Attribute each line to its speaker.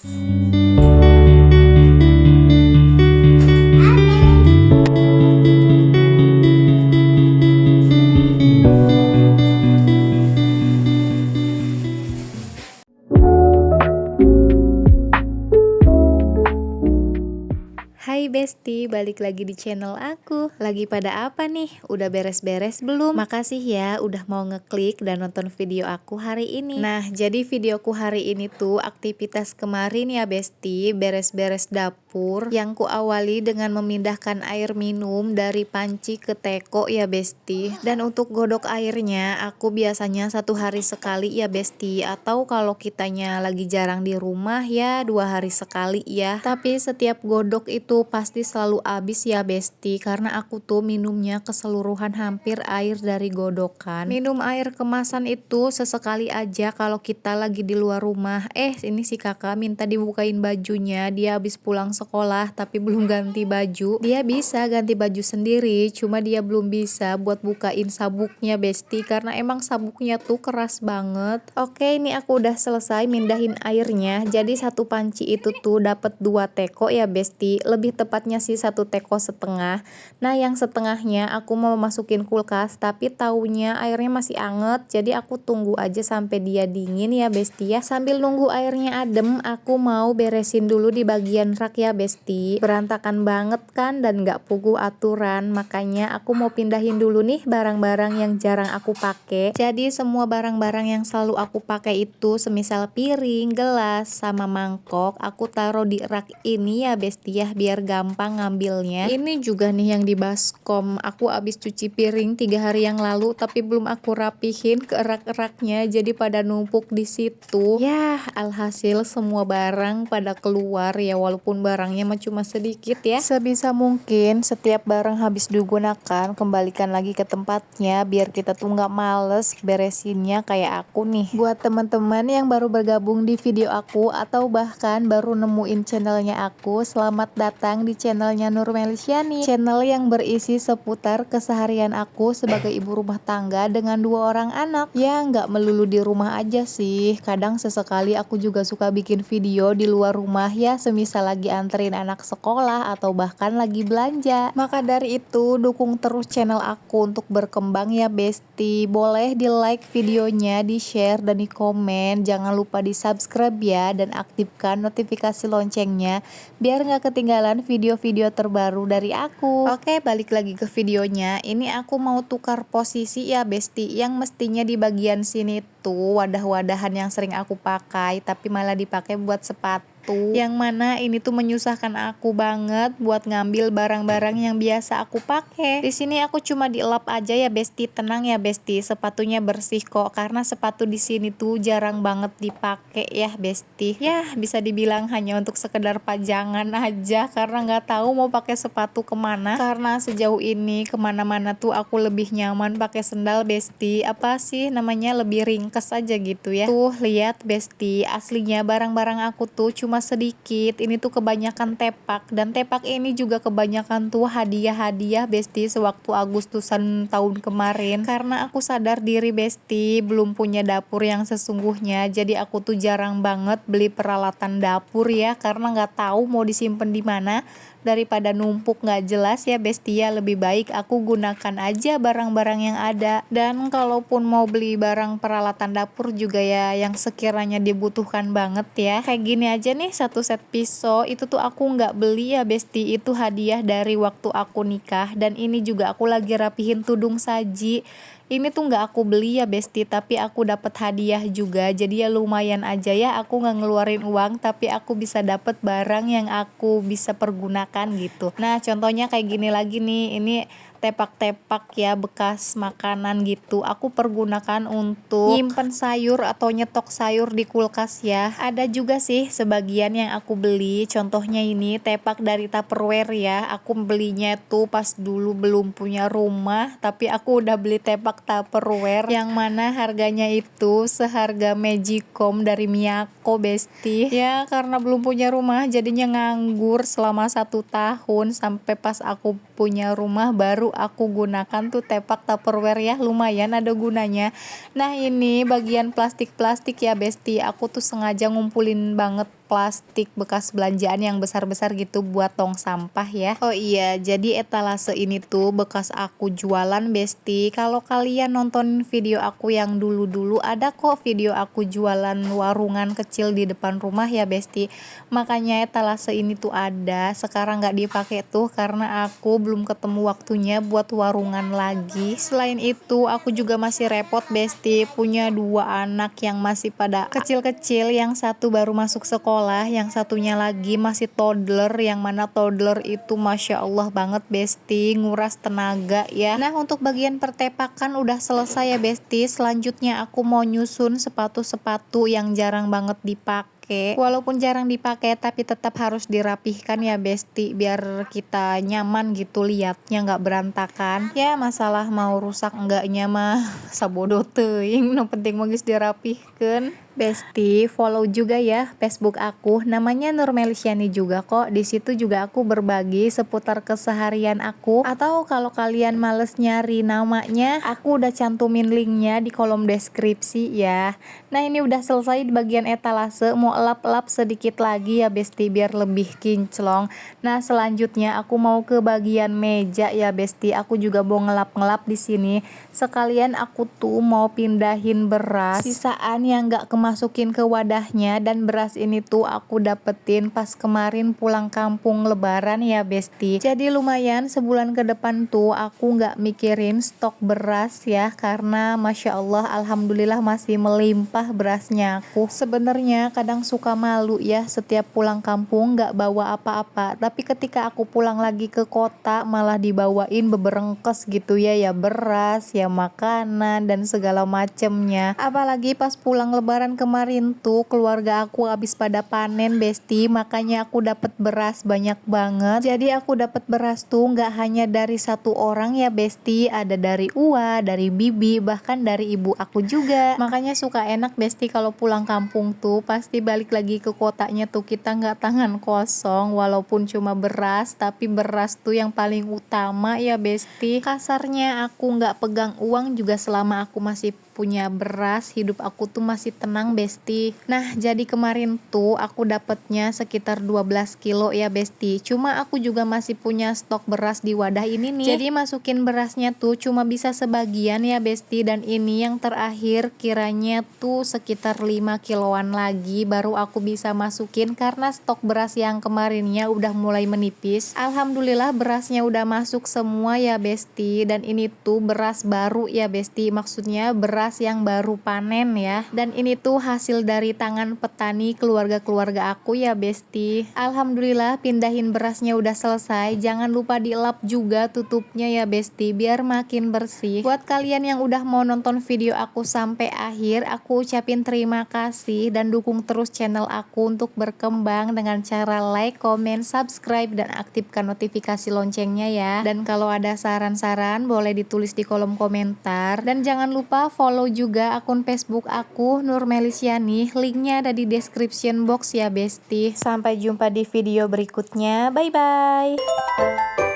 Speaker 1: Hai Besti, balik lagi di channel aku. Lagi pada apa nih? Udah beres-beres belum? Makasih ya udah mau ngeklik dan nonton video aku hari ini. Nah, jadi videoku hari ini tuh aktivitas kemarin ya Besti, beres-beres dapur yang ku awali dengan memindahkan air minum dari panci ke teko ya Besti. Dan untuk godok airnya, aku biasanya 1 hari sekali ya Besti, atau kalau kitanya lagi jarang di rumah ya 2 hari sekali ya. Tapi setiap godok itu pasti selalu habis ya Besti, karena aku tuh minumnya keseluruhan hampir air dari godokan. Minum air kemasan itu sesekali aja kalau kita lagi di luar rumah. Ini si kakak minta dibukain bajunya, dia habis pulang sekolah tapi belum ganti baju. Dia bisa ganti baju sendiri, cuma dia belum bisa buat bukain sabuknya Besti, karena emang sabuknya tuh keras banget. Oke, ini aku udah selesai mindahin airnya. Jadi satu panci itu tuh dapat 2 teko ya Besti, lebih tepatnya sih 1,5 teko. Nah, yang setengahnya aku mau masukin kulkas, tapi taunya airnya masih anget, jadi aku tunggu aja sampai dia dingin ya Besti ya. Sambil nunggu airnya adem, aku mau beresin dulu di bagian rak ya Besti. Berantakan banget kan dan gak pugu aturan, makanya aku mau pindahin dulu nih barang-barang yang jarang aku pakai. Jadi semua barang-barang yang selalu aku pakai itu, semisal piring, gelas, sama mangkok, aku taruh di rak ini ya Besti ya, biar gampang ngambilnya. Ini juga nih yang di baskom, aku abis cuci piring 3 hari yang lalu tapi belum aku rapihin ke rak-raknya, jadi pada numpuk di situ. Ya, alhasil semua barang pada keluar ya, walaupun barangnya mah cuma sedikit ya. Sebisa mungkin setiap barang habis digunakan kembalikan lagi ke tempatnya, biar kita tuh nggak males beresinnya kayak aku nih. Buat teman-teman yang baru bergabung di video aku atau bahkan baru nemuin channelnya aku, selamat datang di channelnya Nur Melisyani, channel yang berisi seputar keseharian aku sebagai ibu rumah tangga dengan 2 orang anak. Ya, nggak melulu di rumah aja sih, kadang sesekali aku juga suka bikin video di luar rumah ya, semisal lagi anterin anak sekolah atau bahkan lagi belanja. Maka dari itu, dukung terus channel aku untuk berkembang ya Besti. Boleh di like videonya, di share dan di komen. Jangan lupa di subscribe ya, dan aktifkan notifikasi loncengnya biar nggak ketinggalan video-video terbaru dari aku. Oke, balik lagi ke videonya. Ini aku mau tukar posisi ya Besti, yang mestinya di bagian sini tuh wadah-wadahan yang sering aku pakai tapi malah dipakai buat sepatu, yang mana ini tuh menyusahkan aku banget buat ngambil barang-barang yang biasa aku pakai. Di sini aku cuma dielap aja ya Besti, tenang ya Besti, sepatunya bersih kok, karena sepatu di sini tuh jarang banget dipakai ya Besti. Ya, bisa dibilang hanya untuk sekedar pajangan aja, karena nggak tahu mau pakai sepatu kemana. Karena sejauh ini kemana-mana tuh aku lebih nyaman pakai sendal Besti, apa sih namanya, lebih ringkes aja gitu ya. Tuh lihat Besti, aslinya barang-barang aku tuh cuma sedikit, ini tuh kebanyakan tepak, dan tepak ini juga kebanyakan tuh hadiah-hadiah Besti sewaktu Agustusan tahun kemarin. Karena aku sadar diri Besti belum punya dapur yang sesungguhnya, jadi aku tuh jarang banget beli peralatan dapur ya, karena nggak tahu mau disimpan di mana. Daripada numpuk nggak jelas ya Besti ya, lebih baik aku gunakan aja barang-barang yang ada. Dan kalaupun mau beli barang peralatan dapur juga ya yang sekiranya dibutuhkan banget ya, kayak gini aja nih, 1 set pisau itu tuh aku nggak beli ya Besti, itu hadiah dari waktu aku nikah. Dan ini juga aku lagi rapihin tudung saji, ini tuh nggak aku beli ya Besti, tapi aku dapat hadiah juga, jadi ya lumayan aja ya, aku nggak ngeluarin uang tapi aku bisa dapat barang yang aku bisa pergunakan gitu. Nah, contohnya kayak gini lagi nih, ini tepak-tepak ya, bekas makanan gitu, aku pergunakan untuk nyimpen sayur atau nyetok sayur di kulkas ya. Ada juga sih sebagian yang aku beli, contohnya ini tepak dari Tupperware ya, aku belinya tuh pas dulu belum punya rumah, tapi aku udah beli tepak Tupperware yang mana harganya itu seharga Magicom dari Miyako Besti ya. Karena belum punya rumah jadinya nganggur selama 1 tahun, sampai pas aku punya rumah baru aku gunakan tuh tepak Tupperware ya, lumayan ada gunanya. Nah, ini bagian plastik-plastik ya Besti, aku tuh sengaja ngumpulin banget plastik bekas belanjaan yang besar-besar gitu buat tong sampah ya. Oh iya, jadi etalase ini tuh bekas aku jualan besti. Kalau kalian nonton video aku yang dulu-dulu, ada kok video aku jualan warungan kecil di depan rumah ya besti. Makanya etalase ini tuh ada, sekarang nggak dipakai tuh karena aku belum ketemu waktunya buat warungan lagi. Selain itu aku juga masih repot besti, punya 2 anak yang masih pada kecil-kecil, yang satu baru masuk sekolah, yang satunya lagi masih toddler, yang mana toddler itu Masya Allah banget besti, nguras tenaga ya. Nah untuk bagian pertepakan udah selesai ya besti, selanjutnya aku mau nyusun sepatu-sepatu yang jarang banget dipakai. Walaupun jarang dipakai tapi tetap harus dirapihkan ya besti, biar kita nyaman gitu liatnya, nggak berantakan ya. Masalah mau rusak enggaknya mah sabodo teuing, no penting magis dirapihkan. Besti, follow juga ya Facebook aku, namanya Nur Melisyani juga kok. Di situ juga aku berbagi seputar keseharian aku. Atau kalau kalian males nyari namanya, aku udah cantumin linknya di kolom deskripsi ya. Nah ini udah selesai di bagian etalase, mau elap-elap sedikit lagi ya besti biar lebih kinclong. Nah selanjutnya aku mau ke bagian meja ya besti. Aku juga mau ngelap-ngelap di sini. Sekalian aku tuh mau pindahin beras sisaan yang gak kemasukin ke wadahnya, dan beras ini tuh aku dapetin pas kemarin pulang kampung lebaran ya besti. Jadi lumayan sebulan ke depan tuh aku gak mikirin stok beras ya, karena Masya Allah alhamdulillah masih melimpah berasnya aku. Sebenarnya kadang suka malu ya setiap pulang kampung gak bawa apa-apa, tapi ketika aku pulang lagi ke kota malah dibawain beberengkes gitu ya, ya beras, ya makanan dan segala macemnya. Apalagi pas pulang lebaran kemarin tuh keluarga aku habis pada panen besti, makanya aku dapat beras banyak banget. Jadi aku dapat beras tuh nggak hanya dari satu orang ya besti, ada dari Ua, dari Bibi, bahkan dari ibu aku juga. Makanya suka enak besti kalau pulang kampung tuh pasti balik lagi ke kotanya tuh kita nggak tangan kosong, walaupun cuma beras tapi beras tuh yang paling utama ya besti. Kasarnya aku nggak pegang uang juga selama aku masih punya beras, hidup aku tuh masih tenang besti. Nah jadi kemarin tuh aku dapetnya sekitar 12 kilo ya besti, cuma aku juga masih punya stok beras di wadah ini nih. Jadi masukin berasnya tuh cuma bisa sebagian ya besti, dan ini yang terakhir kiranya tuh sekitar 5 kiloan lagi baru aku bisa masukin karena stok beras yang kemarinnya udah mulai menipis. Alhamdulillah berasnya udah masuk semua ya besti, dan ini tuh beras baru ya besti, maksudnya beras yang baru panen ya, dan ini tuh hasil dari tangan petani keluarga-keluarga aku ya besti. Alhamdulillah pindahin berasnya udah selesai, jangan lupa dielap juga tutupnya ya besti biar makin bersih. Buat kalian yang udah mau nonton video aku sampai akhir, aku ucapin terima kasih dan dukung terus channel aku untuk berkembang dengan cara like, comment, subscribe, dan aktifkan notifikasi loncengnya ya. Dan kalau ada saran-saran boleh ditulis di kolom komentar, dan jangan lupa follow juga akun Facebook aku Nur Melisyani, linknya ada di description box ya besti. Sampai jumpa di video berikutnya, bye bye.